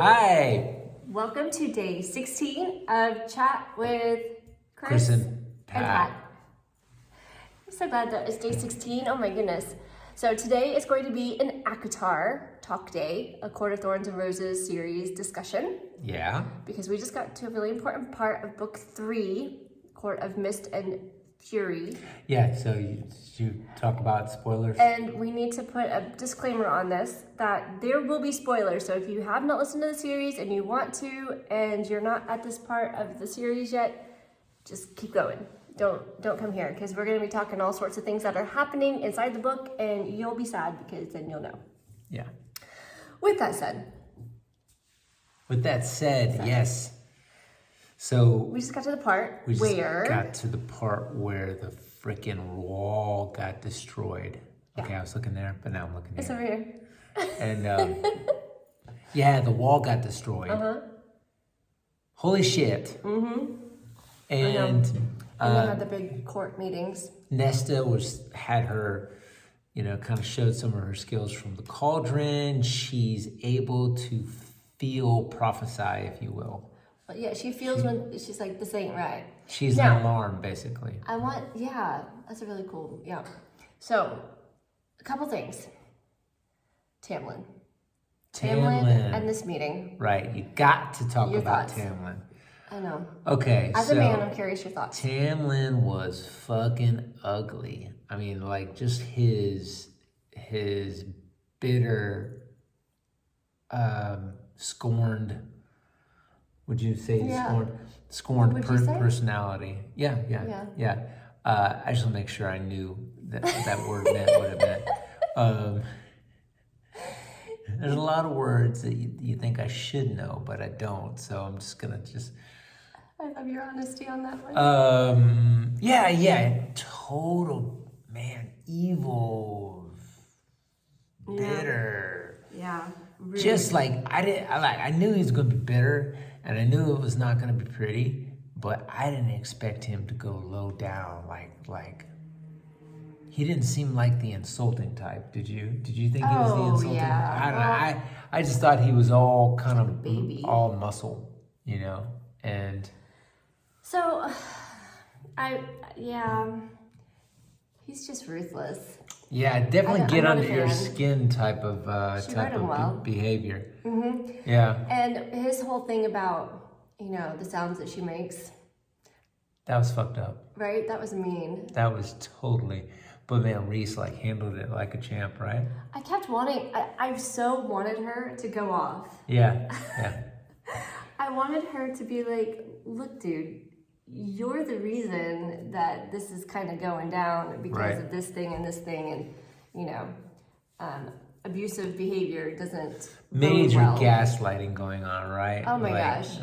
Hi. Welcome to day 16 of Chat with Chris Chris and Pat. I'm so glad that it's day 16. Oh my goodness. So today is going to be an ACOTAR talk day, a Court of Thorns and Roses series discussion. Yeah. Because we just got to a really important part of book 3, Court of Mist and Fury. Yeah, so you talk about spoilers? And we need to put a disclaimer on this that there will be spoilers. So if you have not listened to the series and you want to, and you're not at this part of the series yet, just keep going. Don't come here, because we're going to be talking all sorts of things that are happening inside the book, and you'll be sad because then you'll know. Yeah. With that said, yes. So we just got to the part we just where got to the part where the freaking wall got destroyed. Yeah. Okay, I was looking there, but now I'm looking it's here. over here. And yeah, the wall got destroyed. Holy shit. Mm-hmm. And And they had the big court meetings. Nesta had her, kind of showed some of her skills from the cauldron. She's able to feel, prophesy, if you will. But yeah, she feels when she's like, this ain't right. She's an alarm, basically. That's a really cool, So, a couple things. Tamlin and this meeting. Right, you got to talk Your about thoughts. Tamlin. I know. Okay, As a man, I'm curious your thoughts. Tamlin was fucking ugly. I mean, like, just his bitter, scorned, would you say scorned personality? Yeah. I just want to make sure I knew that word meant what it meant. There's a lot of words that you think I should know, but I don't. So I'm just gonna I love your honesty on that one. Total man, evil, bitter. Yeah. Really. Just like I knew he was gonna be bitter, and I knew it was not gonna be pretty, but I didn't expect him to go low down like. He didn't seem like the insulting type. Did you think he was the insulting? Yeah. I don't know. I just thought he was all kind like of a baby. all muscle, and. So, he's just ruthless. Yeah, definitely get I'm not under a your fan. skin type of behavior. Mm-hmm. Yeah. And his whole thing about, the sounds that she makes. That was fucked up. Right? That was mean. That was totally. But man, Reese handled it like a champ, right? I kept wanting. I so wanted her to go off. Yeah. I wanted her to be like, look, dude, you're the reason that this is kind of going down because of this thing, and abusive behavior doesn't Major well. gaslighting going on, right? Oh my gosh.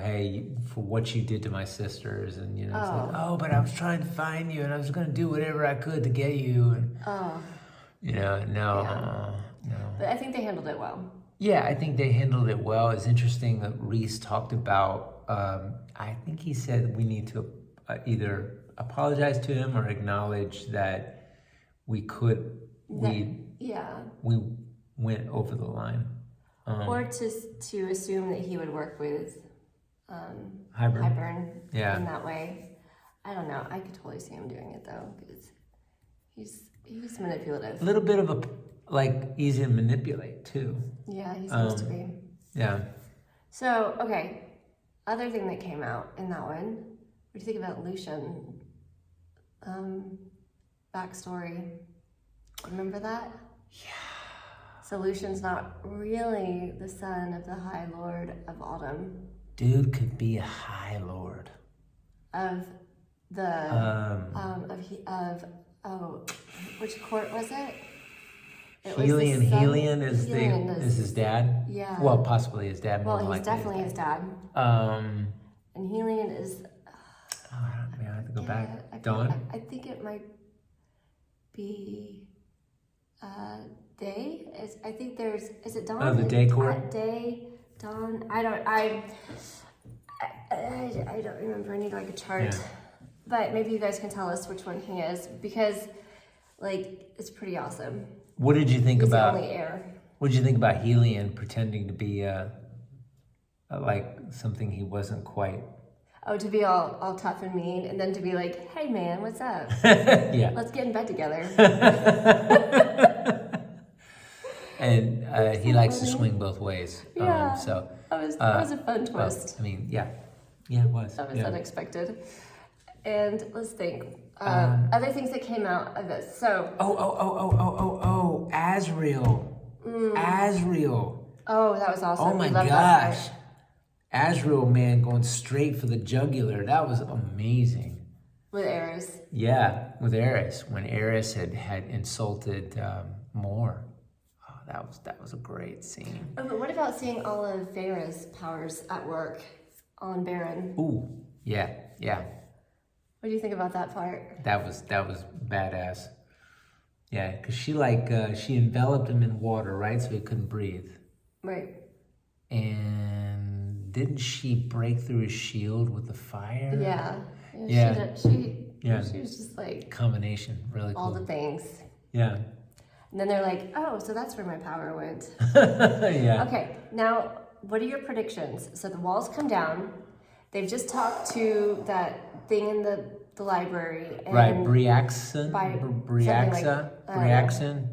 Hey, for what you did to my sisters, and it's like, but I was trying to find you, and I was going to do whatever I could to get you, and no. But I think they handled it well. Yeah, I think they handled it well. It's interesting that Reese talked about. I think he said we need to either apologize to him or acknowledge that we went over the line. Or to assume that he would work with Hybern. In that way. I don't know. I could totally see him doing it though, because he's manipulative. A little bit of easy to manipulate too. Yeah, he's supposed to be. Yeah. So, okay. Other thing that came out in that one, what do you think about Lucian? Backstory. Remember that? Yeah. So Lucian's not really the son of the High Lord of Autumn. Dude could be a High Lord. Of the which court was it? Helion is his dad. Yeah. Well, possibly his dad. Well, he's definitely his dad. And Helion is. I have to go back. Dawn. I think it might be. Day is. I think there's. Is it Dawn? Oh, the day court. Day. Dawn. I don't remember. I need a chart. Yeah. But maybe you guys can tell us which one he is, because it's pretty awesome. What did you think He's about? the only heir. What did you think about Helion pretending to be like something he wasn't quite. Oh, to be all tough and mean, and then to be like, hey man, what's up? Yeah. Let's get in bed together. And he likes to swing both ways. Yeah. So that was a fun twist. I mean, yeah, it was. That was unexpected. And let's think. Other things that came out of this. So. Azrael. Azrael. Oh, that was awesome. Oh my gosh. Azrael, man, going straight for the jugular. That was amazing. With Eris. Yeah, with Eris. When Eris had insulted Moore. Oh, that was a great scene. Oh, but what about seeing all of Vera's powers at work on Baron? Ooh, yeah. What do you think about that part? That was badass. Yeah, because she enveloped him in water, right? So he couldn't breathe. Right. And didn't she break through his shield with the fire? Yeah. She was just like combination, really cool. All the things. Yeah. And then they're like, oh, so that's where my power went. Yeah. Okay, now what are your predictions? So the walls come down. They've just talked to that thing in the library. And right, Briaxon,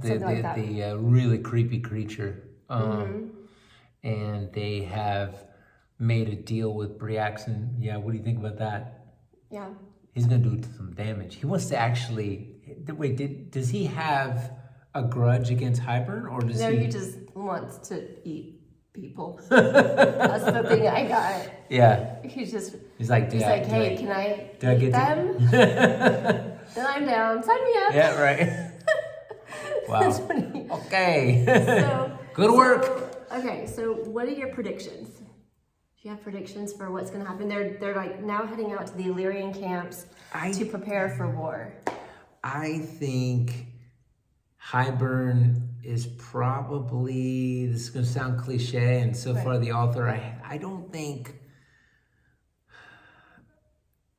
the really creepy creature. And they have made a deal with Briaxon. Yeah, what do you think about that? Yeah. He's going to do some damage. He wants to actually... Wait, does he have a grudge against Hybern, or does he just wants to eat people. That's the thing I got. Yeah. He's like, hey, can I eat them? Then I'm down. Sign me up. Yeah, right. Wow. Okay. Good work. Okay, so what are your predictions? Do you have predictions for what's going to happen? They're like now heading out to the Illyrian camps to prepare for war. I think Hybern is probably, this is going to sound cliche, and so far the author, I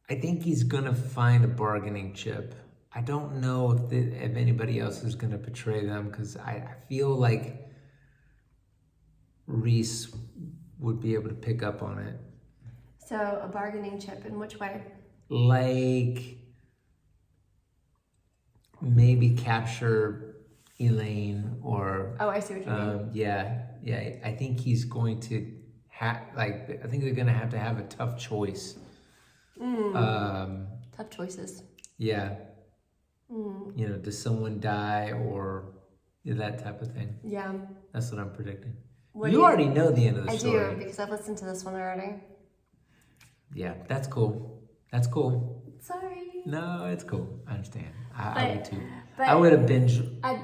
think he's going to find a bargaining chip. I don't know if anybody else is going to betray them, because I feel like Reese would be able to pick up on it. So a bargaining chip in which way? Like maybe capture Elaine, or I see what you mean. Yeah. I think he's going to I think they're going to have a tough choice. Tough choices. Yeah. You know, does someone die, or that type of thing? Yeah. That's what I'm predicting. You already know the end of the story. I do, because I've listened to this one already. Yeah, that's cool. That's cool. Sorry. No, it's cool. I understand. I would too. I would have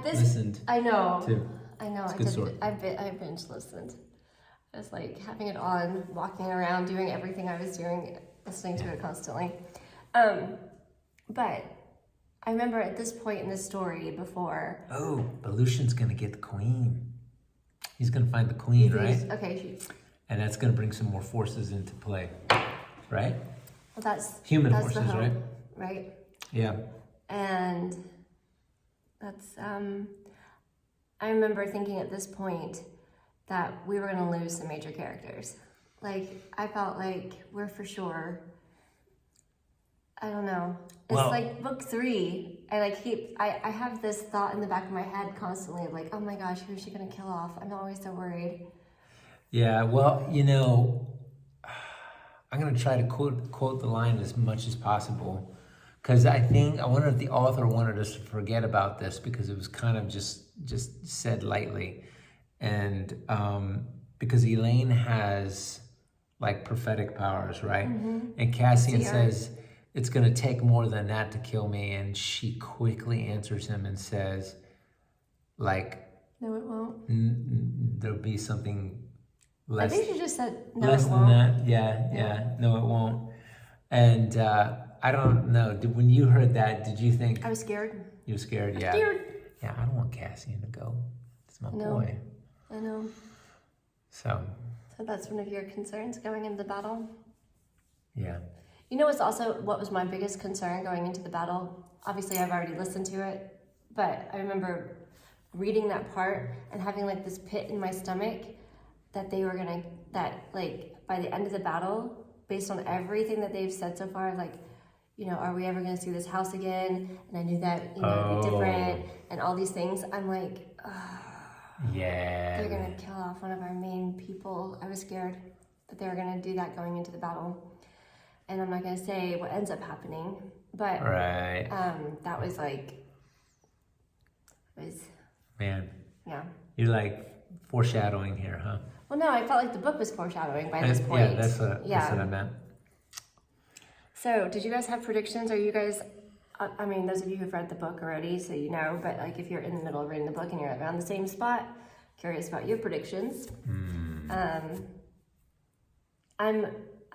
listened. I know. Too. I know. It's good I binge listened. I was like having it on, walking around, doing everything I was doing, listening to it constantly. But I remember at this point in the story before. Oh, but Lucian's gonna get the queen. He's gonna find the queen, right? Okay. And that's gonna bring some more forces into play, right? Well, that's human that's forces, the hope, right? Right. Yeah. And that's I remember thinking at this point that we were gonna lose some major characters. Like I felt like we're for sure. I don't know. It's like book 3, and I have this thought in the back of my head constantly of like, oh my gosh, who is she gonna kill off? I'm always so worried. Yeah, well, you know, I'm gonna try to quote the line as much as possible, because I wonder if the author wanted us to forget about this, because it was kind of just said lightly, and because Elaine has like prophetic powers, right? And Cassian says, it's going to take more than that to kill me. And she quickly answers him and says, like, no, it won't. There'll be something less. I think she just said, no, less it than won't. that. Yeah. No, it won't. And I don't know. When you heard that, did you think? I was scared. You were scared, yeah. Scared. Yeah, I don't want Cassian to go. It's my boy. I know. So that's one of your concerns going into the battle? Yeah. You know what was my biggest concern going into the battle? Obviously, I've already listened to it, but I remember reading that part and having like this pit in my stomach that they were gonna, that like by the end of the battle, based on everything that they've said so far, like, you know, are we ever gonna see this house again? And I knew that, you know, it'd be different and all these things. I'm like, yeah, they're gonna kill off one of our main people. I was scared that they were gonna do that going into the battle. And I'm not gonna say what ends up happening, but right. that was like, it was, Man, yeah. you're like foreshadowing here, huh? Well, no, I felt like the book was foreshadowing by this point. Yeah, that's what I meant. So, did you guys have predictions? Are you guys, I mean, those of you who've read the book already, so you know, but like if you're in the middle of reading the book and you're around the same spot, curious about your predictions.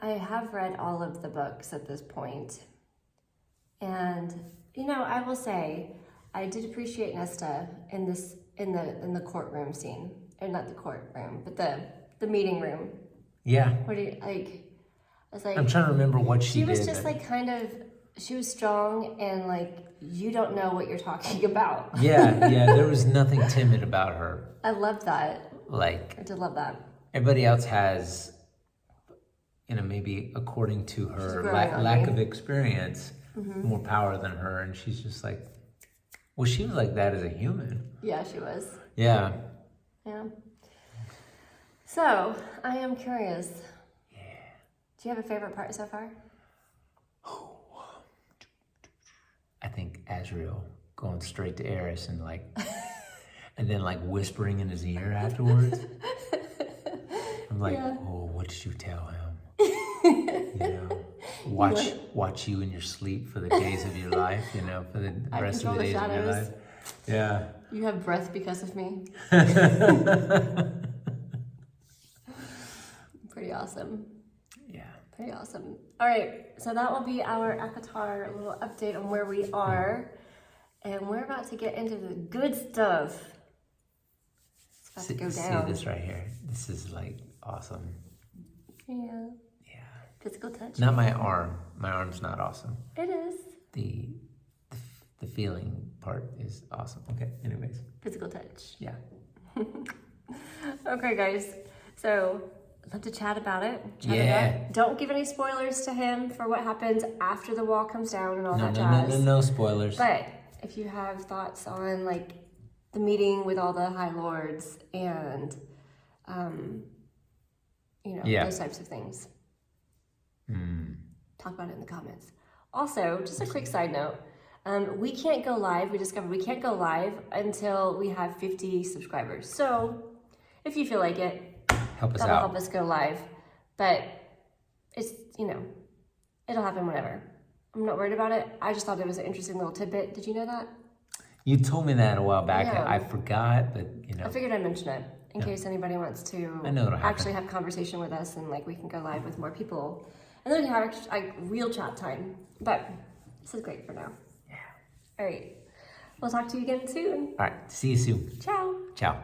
I have read all of the books at this point, and you know, I will say, I did appreciate Nesta in this in the courtroom scene, or not the courtroom, but the meeting room. Yeah. What do you like? I was like, I'm trying to remember what she did. She was just like kind of, she was strong and like you don't know what you're talking about. Yeah, there was nothing timid about her. I loved that. Like, I did love that. Everybody else has, you know, maybe according to her lack of experience, more power than her, and she's just like, well, she was like that as a human. Yeah, she was. Yeah. Yeah. So, I am curious. Yeah. Do you have a favorite part so far? I think Azrael going straight to Eris and like, and then like whispering in his ear afterwards. I'm like, oh, what did you tell him? You know, watch you in your sleep for the days of your life. You know, for the rest of the days of your life. Yeah. You have breath because of me. Pretty awesome. Yeah. Pretty awesome. All right, so that will be our ACOTAR little update on where we are. And we're about to get into the good stuff. It's about to go down. See this right here? This is like awesome. Yeah. Yeah. Physical touch. Not my arm. My arm's not awesome. It is. The feeling part is awesome. Okay, anyways. Physical touch. Yeah. Okay, guys. So, I'd love to chat about it. Yeah. Don't give any spoilers to him for what happens after the wall comes down and all that jazz. No spoilers. But if you have thoughts on like the meeting with all the High Lords and, you know, those types of things, talk about it in the comments. Also, just a quick side note. We can't go live. We discovered we can't go live until we have 50 subscribers. So if you feel like it, that'll help us go live. But it's, you know, it'll happen whenever. I'm not worried about it. I just thought it was an interesting little tidbit. Did you know that? You told me that a while back. Yeah. I forgot, but you know. I figured I'd mention it in case anybody wants to actually have conversation with us and like we can go live with more people. And then we can have like real chat time. But this is great for now. Yeah. All right. We'll talk to you again soon. All right. See you soon. Ciao. Ciao.